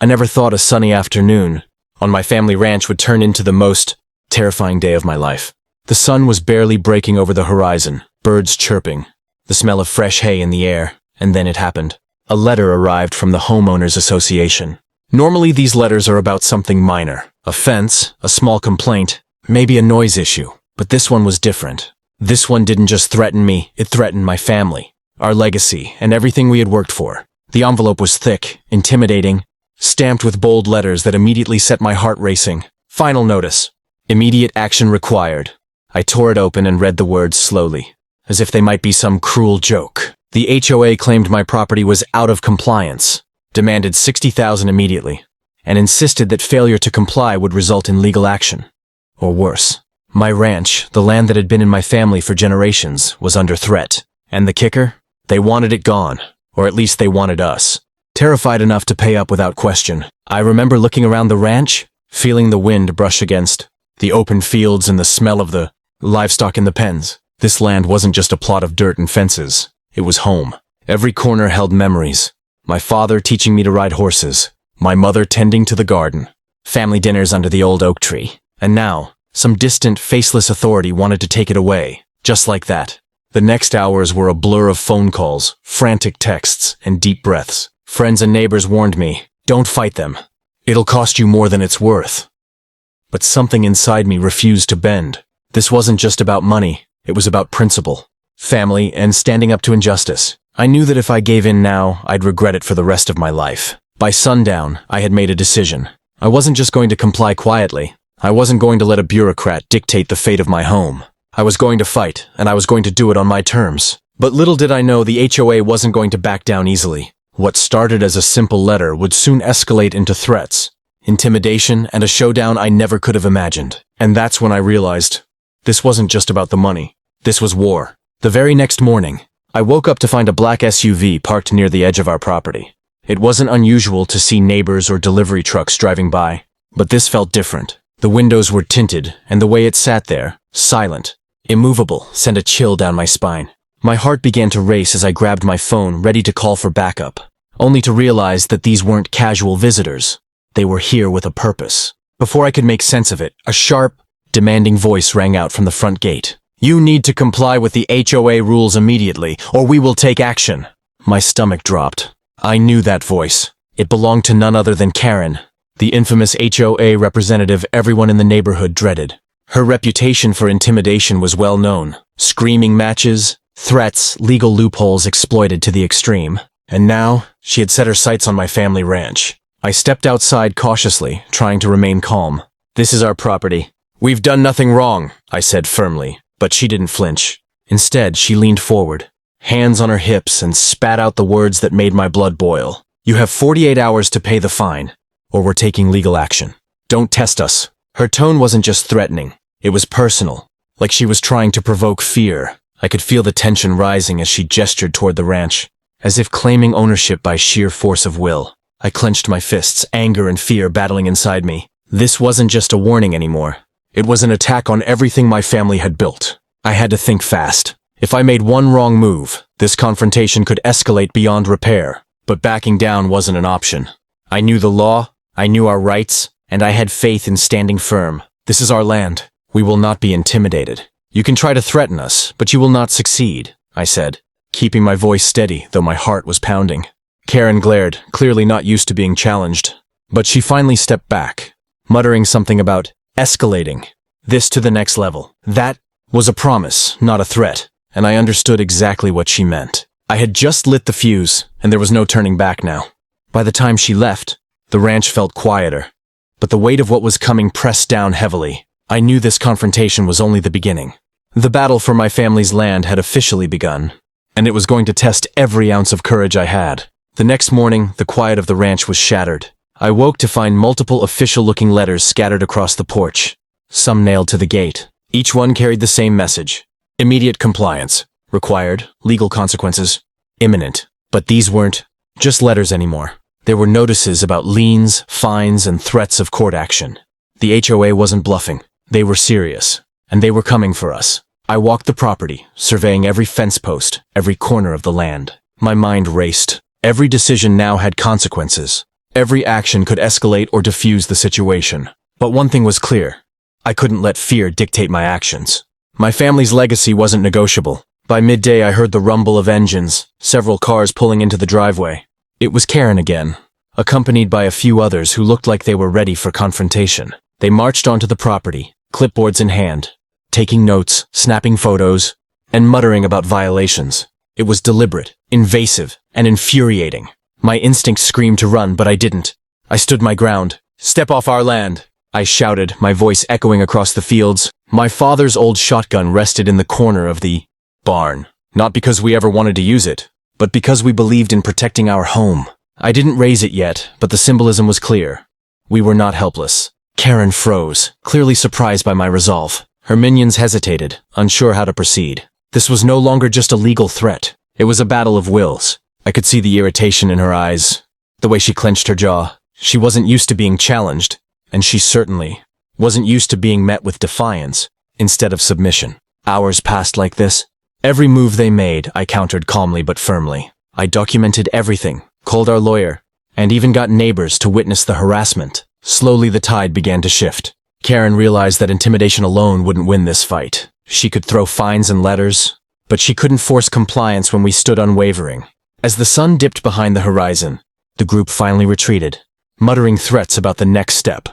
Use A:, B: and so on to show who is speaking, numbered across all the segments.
A: I never thought a sunny afternoon on my family ranch would turn into the most terrifying day of my life. The sun was barely breaking over the horizon, birds chirping, the smell of fresh hay in the air, and then it happened. A letter arrived from the Homeowners Association. Normally these letters are about something minor, a fence, a small complaint, maybe a noise issue, but this one was different. This one didn't just threaten me, it threatened my family, our legacy, and everything we had worked for. The envelope was thick, intimidating, stamped with bold letters that immediately set my heart racing. Final notice. Immediate action required. I tore it open and read the words slowly, as if they might be some cruel joke. The HOA claimed my property was out of compliance, demanded $60,000 immediately, and insisted that failure to comply would result in legal action. Or worse. My ranch, the land that had been in my family for generations, was under threat. And the kicker? They wanted it gone. Or at least they wanted us. Terrified enough to pay up without question. I remember looking around the ranch, feeling the wind brush against the open fields and the smell of the livestock in the pens. This land wasn't just a plot of dirt and fences. It was home. Every corner held memories. My father teaching me to ride horses. My mother tending to the garden. Family dinners under the old oak tree. And now, some distant, faceless authority wanted to take it away. Just like that. The next hours were a blur of phone calls, frantic texts, and deep breaths. Friends and neighbors warned me, don't fight them. It'll cost you more than it's worth. But something inside me refused to bend. This wasn't just about money. It was about principle, family, and standing up to injustice. I knew that if I gave in now, I'd regret it for the rest of my life. By sundown, I had made a decision. I wasn't just going to comply quietly. I wasn't going to let a bureaucrat dictate the fate of my home. I was going to fight, and I was going to do it on my terms. But little did I know the HOA wasn't going to back down easily. What started as a simple letter would soon escalate into threats, intimidation, and a showdown I never could have imagined. And that's when I realized this wasn't just about the money. This was war. The very next morning, I woke up to find a black SUV parked near the edge of our property. It wasn't unusual to see neighbors or delivery trucks driving by, but this felt different. The windows were tinted, and the way it sat there, silent, immovable, sent a chill down my spine. My heart began to race as I grabbed my phone, ready to call for backup, only to realize that these weren't casual visitors. They were here with a purpose. Before I could make sense of it, a sharp, demanding voice rang out from the front gate. You need to comply with the HOA rules immediately, or we will take action. My stomach dropped. I knew that voice. It belonged to none other than Karen, the infamous HOA representative everyone in the neighborhood dreaded. Her reputation for intimidation was well known. Screaming matches, threats, legal loopholes exploited to the extreme. And now, she had set her sights on my family ranch. I stepped outside cautiously, trying to remain calm. This is our property. We've done nothing wrong, I said firmly, but she didn't flinch. Instead, she leaned forward, hands on her hips, and spat out the words that made my blood boil. You have 48 hours to pay the fine, or we're taking legal action. Don't test us. Her tone wasn't just threatening. It was personal, like she was trying to provoke fear. I could feel the tension rising as she gestured toward the ranch, as if claiming ownership by sheer force of will. I clenched my fists, anger and fear battling inside me. This wasn't just a warning anymore. It was an attack on everything my family had built. I had to think fast. If I made one wrong move, this confrontation could escalate beyond repair. But backing down wasn't an option. I knew the law, I knew our rights, and I had faith in standing firm. This is our land. We will not be intimidated. You can try to threaten us, but you will not succeed, I said, keeping my voice steady, though my heart was pounding. Karen glared, clearly not used to being challenged. But she finally stepped back, muttering something about escalating this to the next level. That was a promise, not a threat, and I understood exactly what she meant. I had just lit the fuse, and there was no turning back now. By the time she left, the ranch felt quieter, but the weight of what was coming pressed down heavily. I knew this confrontation was only the beginning. The battle for my family's land had officially begun, and it was going to test every ounce of courage I had. The next morning, the quiet of the ranch was shattered. I woke to find multiple official-looking letters scattered across the porch, some nailed to the gate. Each one carried the same message. Immediate compliance. Required. Legal consequences. Imminent. But these weren't just letters anymore. There were notices about liens, fines, and threats of court action. The HOA wasn't bluffing. They were serious. And they were coming for us. I walked the property, surveying every fence post, every corner of the land. My mind raced. Every decision now had consequences. Every action could escalate or defuse the situation. But one thing was clear. I couldn't let fear dictate my actions. My family's legacy wasn't negotiable. By midday, I heard the rumble of engines, several cars pulling into the driveway. It was Karen again, accompanied by a few others who looked like they were ready for confrontation. They marched onto the property, clipboards in hand, taking notes, snapping photos, and muttering about violations. It was deliberate, invasive, and infuriating. My instinct screamed to run, but I didn't. I stood my ground. "Step off our land," I shouted, my voice echoing across the fields. My father's old shotgun rested in the corner of the barn, not because we ever wanted to use it, but because we believed in protecting our home. I didn't raise it yet, but the symbolism was clear. We were not helpless. Karen froze, clearly surprised by my resolve. Her minions hesitated, unsure how to proceed. This was no longer just a legal threat. It was a battle of wills. I could see the irritation in her eyes, the way she clenched her jaw. She wasn't used to being challenged, and she certainly wasn't used to being met with defiance instead of submission. Hours passed like this. Every move they made, I countered calmly but firmly. I documented everything, called our lawyer, and even got neighbors to witness the harassment. Slowly the tide began to shift. Karen realized that intimidation alone wouldn't win this fight. She could throw fines and letters, but she couldn't force compliance when we stood unwavering. As the sun dipped behind the horizon, the group finally retreated, muttering threats about the next step.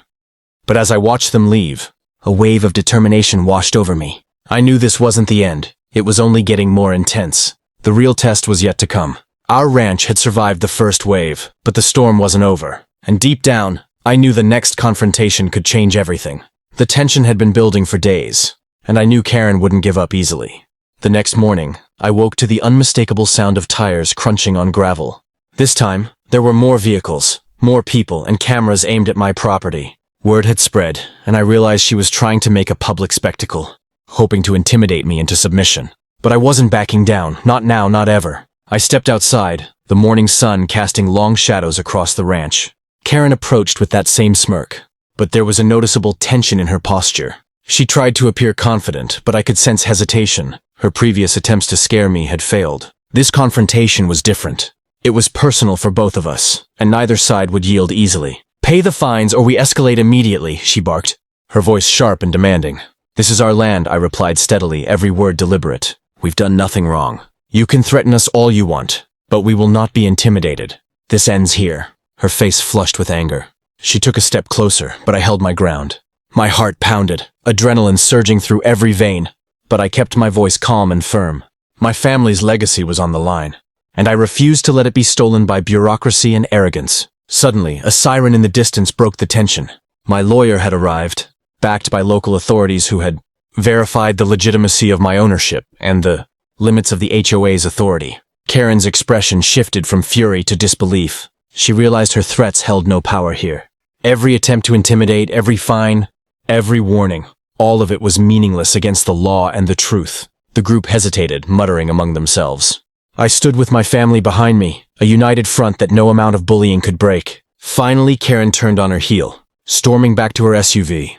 A: But as I watched them leave, a wave of determination washed over me. I knew this wasn't the end. It was only getting more intense. The real test was yet to come. Our ranch had survived the first wave, but the storm wasn't over. And deep down, I knew the next confrontation could change everything. The tension had been building for days, and I knew Karen wouldn't give up easily. The next morning, I woke to the unmistakable sound of tires crunching on gravel. This time, there were more vehicles, more people, and cameras aimed at my property. Word had spread, and I realized she was trying to make a public spectacle, hoping to intimidate me into submission. But I wasn't backing down, not now, not ever. I stepped outside, the morning sun casting long shadows across the ranch. Karen approached with that same smirk, but there was a noticeable tension in her posture. She tried to appear confident, but I could sense hesitation. Her previous attempts to scare me had failed. This confrontation was different. It was personal for both of us, and neither side would yield easily. "Pay the fines or we escalate immediately," she barked, her voice sharp and demanding. "This is our land," I replied steadily, every word deliberate. "We've done nothing wrong. You can threaten us all you want, but we will not be intimidated. This ends here." Her face flushed with anger. She took a step closer, but I held my ground. My heart pounded, adrenaline surging through every vein, but I kept my voice calm and firm. My family's legacy was on the line, and I refused to let it be stolen by bureaucracy and arrogance. Suddenly, a siren in the distance broke the tension. My lawyer had arrived, backed by local authorities who had verified the legitimacy of my ownership and the limits of the HOA's authority. Karen's expression shifted from fury to disbelief. She realized her threats held no power here. Every attempt to intimidate, every fine, every warning, all of it was meaningless against the law and the truth. The group hesitated, muttering among themselves. I stood with my family behind me, a united front that no amount of bullying could break. Finally, Karen turned on her heel, storming back to her SUV.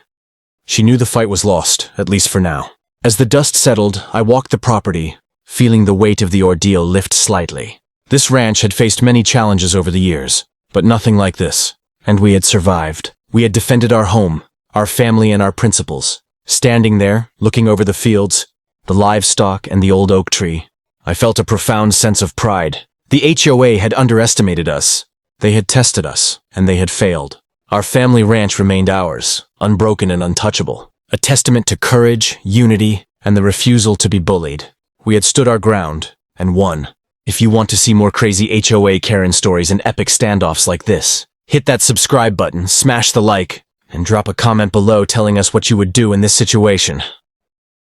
A: She knew the fight was lost, at least for now. As the dust settled, I walked the property, feeling the weight of the ordeal lift slightly. This ranch had faced many challenges over the years, but nothing like this. And we had survived. We had defended our home, our family, and our principles. Standing there, looking over the fields, the livestock, and the old oak tree, I felt a profound sense of pride. The HOA had underestimated us. They had tested us, and they had failed. Our family ranch remained ours, unbroken and untouchable, a testament to courage, unity, and the refusal to be bullied. We had stood our ground, and won. If you want to see more crazy HOA Karen stories and epic standoffs like this, hit that subscribe button, smash the like, and drop a comment below telling us what you would do in this situation.